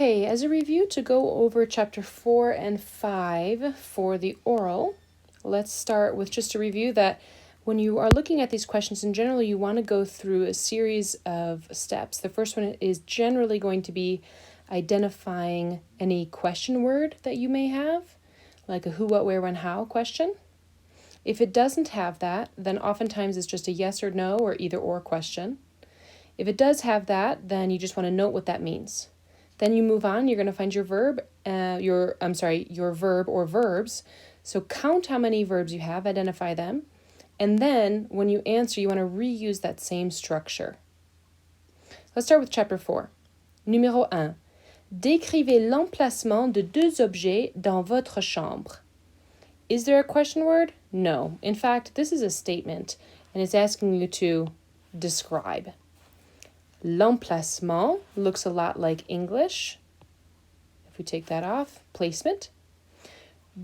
Okay, as a review to go over chapter 4 and 5 for the oral, let's start with just a review that when you are looking at these questions in general, you want to go through a series of steps. The first one is generally going to be identifying any question word that you may have, like a who, what, where, when, how question. If it doesn't have that, then oftentimes it's just a yes or no or either or question. If it does have that, then you just want to note what that means. Then you move on, you're going to find your verb, your verb or verbs. So count how many verbs you have, identify them. And then when you answer, you want to reuse that same structure. Let's start with chapter 4. Numéro 1. Décrivez l'emplacement de deux objets dans votre chambre. Is there a question word? No. In fact, this is a statement, and it's asking you to describe. L'emplacement looks a lot like English. If we take that off, placement.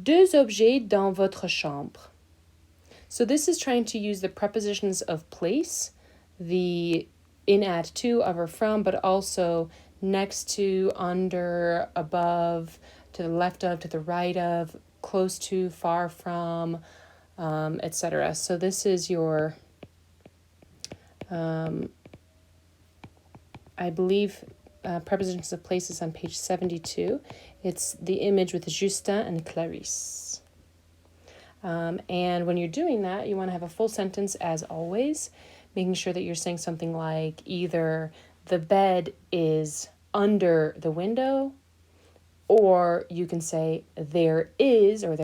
Deux objets dans votre chambre. So this is trying to use the prepositions of place, the in, at, to, of, or from, but also next to, under, above, to the left of, to the right of, close to, far from, etc. So this is your, I believe, prepositions of places on page 72. It's the image with Justin and Clarisse. And when you're doing that, you want to have a full sentence as always, making sure that you're saying something like either the bed is under the window, or you can say there is a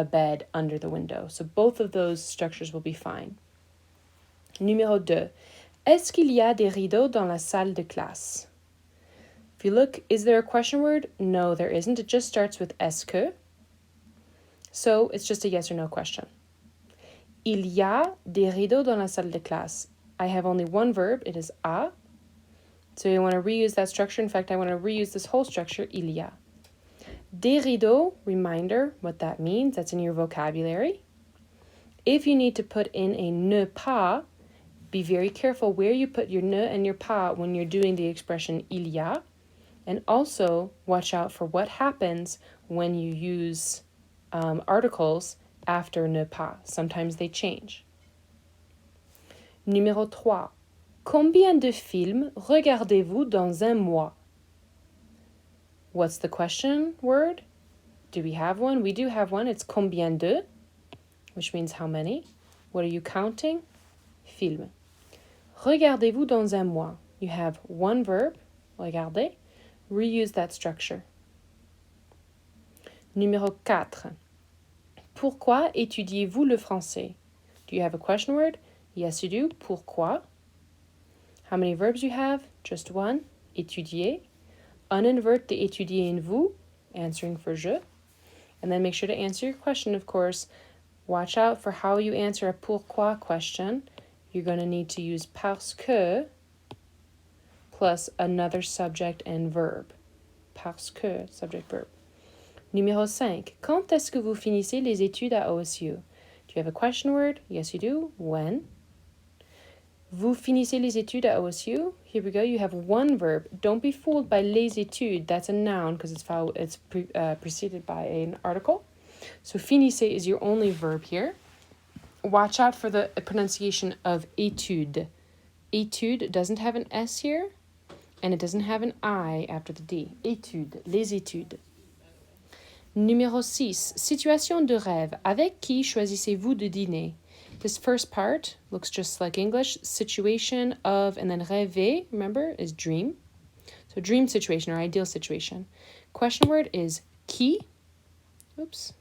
bed under the window. So both of those structures will be fine. Numéro 2. Est-ce qu'il y a des rideaux dans la salle de classe? If you look, is there a question word? No, there isn't. It just starts with est-ce que. So it's just a yes or no question. Il y a des rideaux dans la salle de classe. I have only one verb. It is a. So you want to reuse that structure. In fact, I want to reuse this whole structure, il y a. Des rideaux, reminder what that means. That's in your vocabulary. If you need to put in a ne pas, be very careful where you put your ne and your pas when you're doing the expression il y a. And also watch out for what happens when you use articles after ne pas. Sometimes they change. Numéro 3. Combien de films regardez-vous dans un mois? What's the question word? Do we have one? We do have one. It's combien de, which means how many. What are you counting? Film. Regardez-vous dans un mois. You have one verb, regarder. Reuse that structure. Numéro 4. Pourquoi étudiez-vous le français? Do you have a question word? Yes, you do. Pourquoi? How many verbs you have? Just one. Étudier. Uninvert the étudier in vous, answering for je. And then make sure to answer your question, of course. Watch out for how you answer a pourquoi question. You're going to need to use parce que plus another subject and verb. Parce que, subject, verb. Numéro 5. Quand est-ce que vous finissez les études à OSU? Do you have a question word? Yes, you do. When? Vous finissez les études à OSU? Here we go. You have one verb. Don't be fooled by les études. That's a noun because it's preceded by an article. So finissez is your only verb here. Watch out for the pronunciation of étude. Étude doesn't have an S here, and it doesn't have an I after the D. Étude, les études. Numéro 6. Situation de rêve. Avec qui choisissez-vous de dîner? This first part looks just like English. Situation of, and then rêver, remember, is dream. So dream situation or ideal situation. Question word is qui. Oops.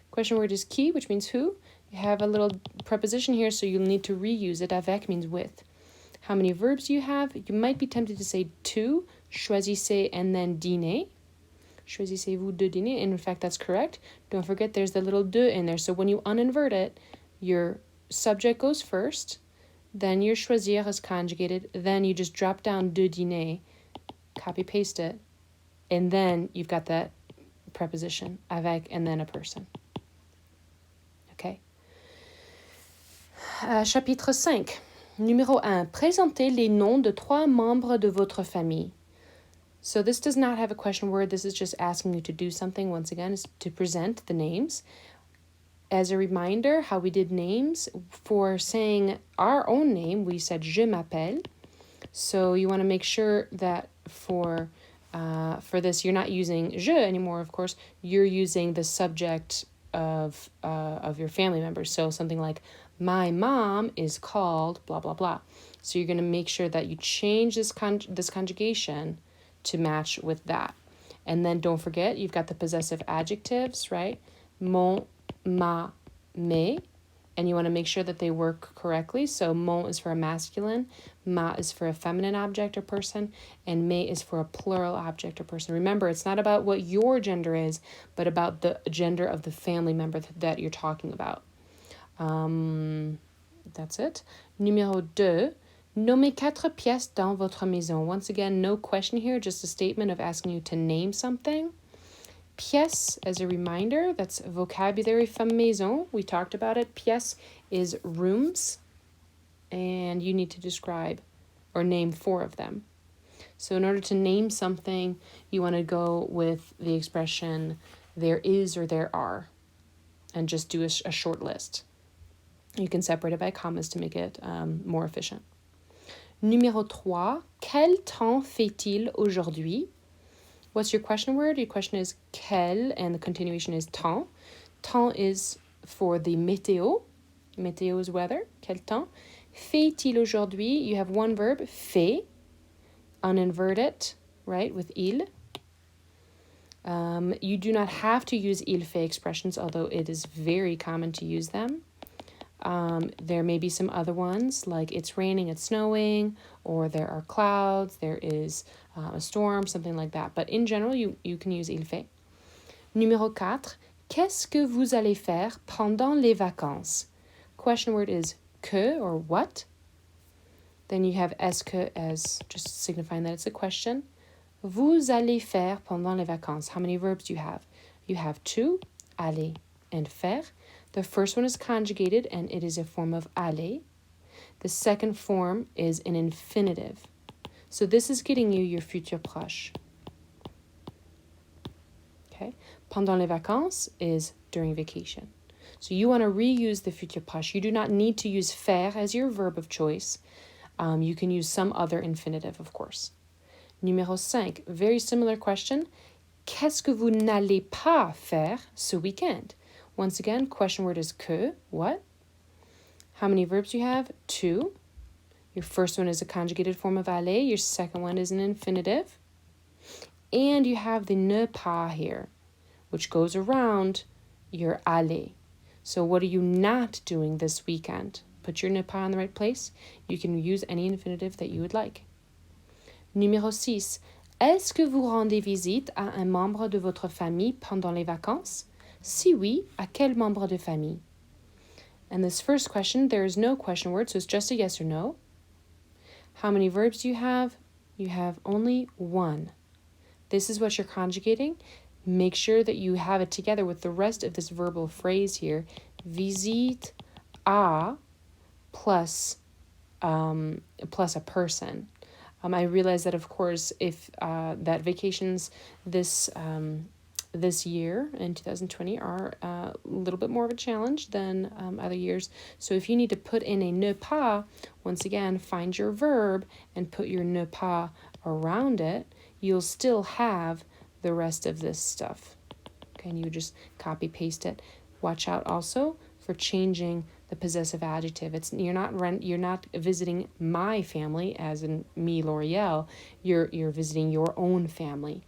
Question word is qui, which means who. You have a little preposition here, so you'll need to reuse it. Avec means with. How many verbs do you have? You might be tempted to say to, choisissez, and then dîner. Choisissez-vous de dîner? And in fact, that's correct. Don't forget there's the little de in there. So when you uninvert it, your subject goes first, then your choisir is conjugated, then you just drop down de dîner, copy paste it, and then you've got that preposition, avec, and then a person. Okay. Chapitre 5. Numéro 1. Présentez les noms de 3 membres de votre famille. So this does not have a question word. This is just asking you to do something. Once again, is to present the names. As a reminder, how we did names, for saying our own name, we said je m'appelle. So you want to make sure that for this, you're not using je anymore, of course. You're using the subject of your family members. So something like, my mom is called blah, blah, blah. So you're going to make sure that you change this conjugation to match with that. And then don't forget, you've got the possessive adjectives, right? Mon, ma, mes. And you want to make sure that they work correctly. So mon is for a masculine, ma is for a feminine object or person, and mes is for a plural object or person. Remember, it's not about what your gender is, but about the gender of the family member that you're talking about. That's it. Numéro 2. Nommez 4 pièces dans votre maison. Once again, no question here, just a statement of asking you to name something. Pièce, as a reminder, that's vocabulary from maison. We talked about it. Pièce is rooms, and you need to describe or name 4 of them. So in order to name something, you want to go with the expression there is or there are, and just do a short list. You can separate it by commas to make it more efficient. Numéro 3. Quel temps fait-il aujourd'hui? What's your question word? Your question is quel, and the continuation is temps. Temps is for the météo. Météo is weather. Quel temps? Fait-il aujourd'hui? You have one verb, fait. Uninvert it, right, with il. You do not have to use il fait expressions, although it is very common to use them. There may be some other ones, like it's raining, it's snowing, or there are clouds, there is a storm, something like that. But in general, you can use il fait. Numéro 4. Qu'est-ce que vous allez faire pendant les vacances? Question word is que, or what. Then you have est-ce que as just signifying that it's a question. Vous allez faire pendant les vacances. How many verbs do you have? You have 2, aller and faire. The first one is conjugated, and it is a form of aller. The second form is an infinitive. So this is getting you your futur proche. Okay? Pendant les vacances is during vacation. So you want to reuse the futur proche. You do not need to use faire as your verb of choice. You can use some other infinitive, of course. Numéro 5, very similar question. Qu'est-ce que vous n'allez pas faire ce week-end? Once again, question word is que, what? How many verbs do you have? 2. Your first one is a conjugated form of aller. Your second one is an infinitive. And you have the ne pas here, which goes around your aller. So what are you not doing this weekend? Put your ne pas in the right place. You can use any infinitive that you would like. Numéro 6. Est-ce que vous rendez visite à un membre de votre famille pendant les vacances? Si oui, à quel membre de famille? And this first question, there is no question word, so it's just a yes or no. How many verbs do you have? You have only 1. This is what you're conjugating. Make sure that you have it together with the rest of this verbal phrase here. Visite à plus a person. I realize that, of course, if that vacations this year in 2020 are a little bit more of a challenge than other years. So if you need to put in a ne pas, once again, find your verb and put your ne pas around it, you'll still have the rest of this stuff. Okay, and you just copy paste it. Watch out also for changing the possessive adjective. You're not visiting my family, as in me, L'Oreal. You're visiting your own family.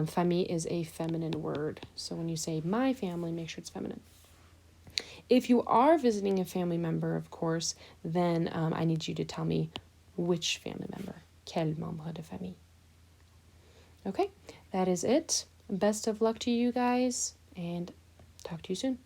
Famille is a feminine word. So when you say my family, make sure it's feminine. If you are visiting a family member, of course, then I need you to tell me which family member. Quel membre de famille. Okay, that is it. Best of luck to you guys, and talk to you soon.